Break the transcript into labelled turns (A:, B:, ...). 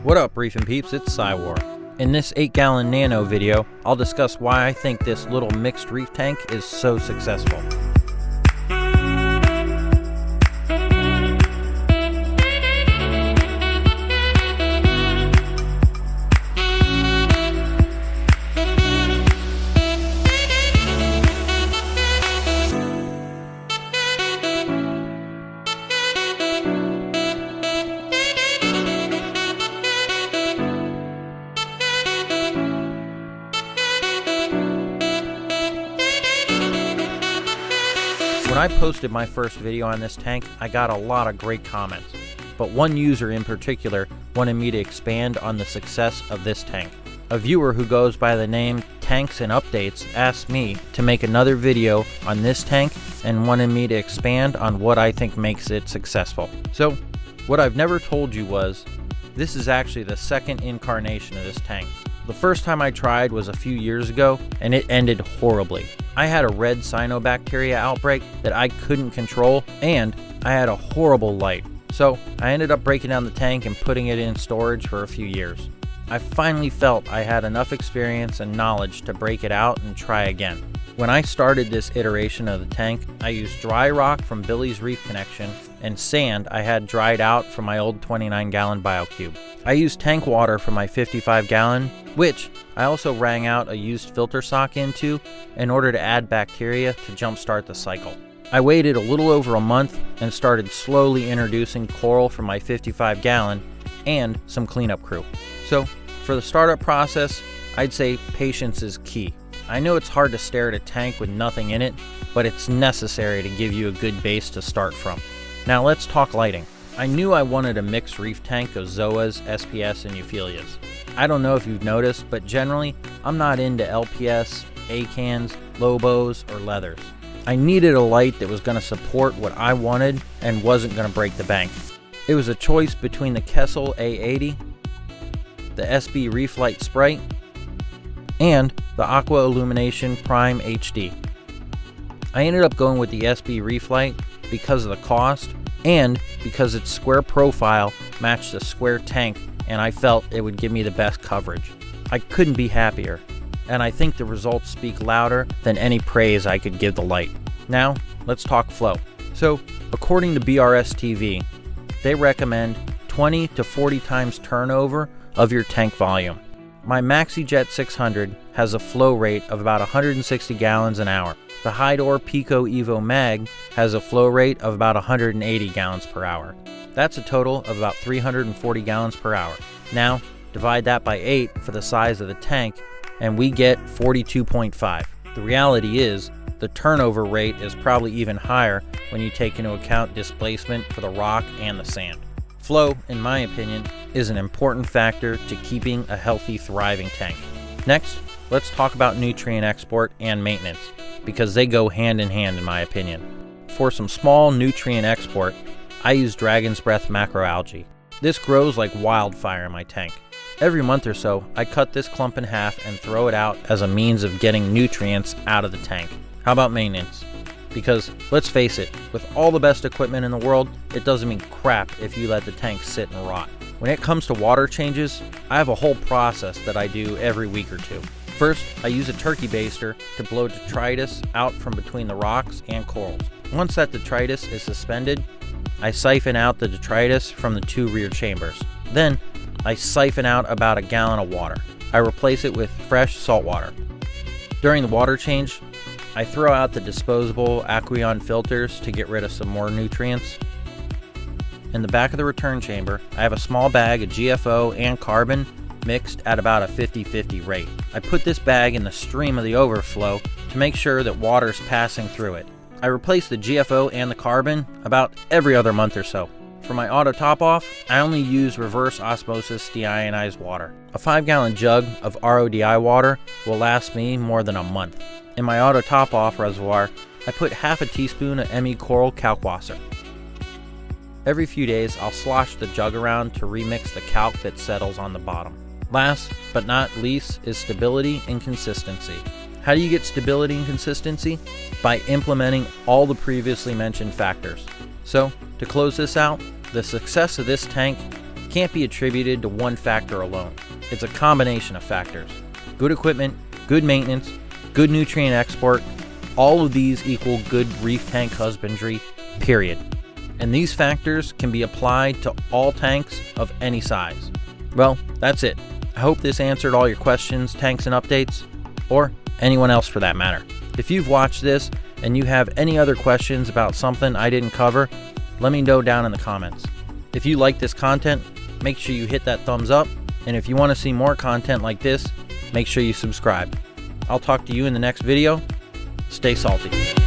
A: What up, Reef and Peeps? It's Psywar. In this 8-gallon Nano video, I'll discuss why I think this little mixed reef tank is so successful. When I posted my first video on this tank, I got a lot of great comments, but one user in particular wanted me to expand on the success of this tank. A viewer who goes by the name Tanks and Updates asked me to make another video on this tank and wanted me to expand on what I think makes it successful. So, what I've never told you was, this is actually the second incarnation of this tank. The first time I tried was a few years ago, and it ended horribly. I had a red cyanobacteria outbreak that I couldn't control, and I had a horrible light. So I ended up breaking down the tank and putting it in storage for a few years. I finally felt I had enough experience and knowledge to break it out and try again. When I started this iteration of the tank, I used dry rock from Billy's Reef Connection and sand I had dried out from my old 29-gallon BioCube. I used tank water from my 55-gallon, which I also wrung out a used filter sock into in order to add bacteria to jumpstart the cycle. I waited a little over a month and started slowly introducing coral from my 55-gallon and some cleanup crew. So for the startup process, I'd say patience is key. I know it's hard to stare at a tank with nothing in it, but it's necessary to give you a good base to start from. Now let's talk lighting. I knew I wanted a mixed reef tank of Zoas, SPS, and Euphyllias. I don't know if you've noticed, but generally, I'm not into LPS, A-cans, Lobos, or leathers. I needed a light that was going to support what I wanted and wasn't going to break the bank. It was a choice between the Kessil A80, the SB Reef Light Sprite, and the Aqua Illumination Prime HD. I ended up going with the SB Reef Light because of the cost and because its square profile matched the square tank, and I felt it would give me the best coverage. I couldn't be happier, and I think the results speak louder than any praise I could give the light. Now, let's talk flow. So, according to BRS TV, they recommend 20 to 40 times turnover of your tank volume. My Maxi Jet 600 has a flow rate of about 160 gallons an hour. The Hydor Pico Evo Mag has a flow rate of about 180 gallons per hour. That's a total of about 340 gallons per hour. Now, divide that by 8 for the size of the tank, and we get 42.5. The reality is, the turnover rate is probably even higher when you take into account displacement for the rock and the sand. Flow, in my opinion, is an important factor to keeping a healthy, thriving tank. Next, let's talk about nutrient export and maintenance, because they go hand in hand in my opinion. For some small nutrient export, I use Dragon's Breath macroalgae. This grows like wildfire in my tank. Every month or so, I cut this clump in half and throw it out as a means of getting nutrients out of the tank. How about maintenance? Because, let's face it, with all the best equipment in the world, it doesn't mean crap if you let the tank sit and rot. When it comes to water changes, I have a whole process that I do every week or two. First, I use a turkey baster to blow detritus out from between the rocks and corals. Once that detritus is suspended, I siphon out the detritus from the 2 rear chambers. Then, I siphon out about a gallon of water. I replace it with fresh salt water. During the water change, I throw out the disposable Aqueon filters to get rid of some more nutrients. In the back of the return chamber, I have a small bag of GFO and carbon mixed at about a 50-50 rate. I put this bag in the stream of the overflow to make sure that water is passing through it. I replace the GFO and the carbon about every other month or so. For my auto top-off, I only use reverse osmosis deionized water. A 5-gallon jug of RODI water will last me more than a month. In my auto top-off reservoir, I put half a teaspoon of ME Coral Kalkwasser. Every few days, I'll slosh the jug around to remix the calc that settles on the bottom. Last but not least is stability and consistency. How do you get stability and consistency? By implementing all the previously mentioned factors. So, to close this out, the success of this tank can't be attributed to one factor alone. It's a combination of factors. Good equipment, good maintenance, good nutrient export, all of these equal good reef tank husbandry, period. And these factors can be applied to all tanks of any size. Well, that's it. I hope this answered all your questions, tanks, and updates, or anyone else for that matter. If you've watched this and you have any other questions about something I didn't cover, let me know down in the comments. If you like this content, make sure you hit that thumbs up, and if you want to see more content like this, make sure you subscribe. I'll talk to you in the next video. Stay salty.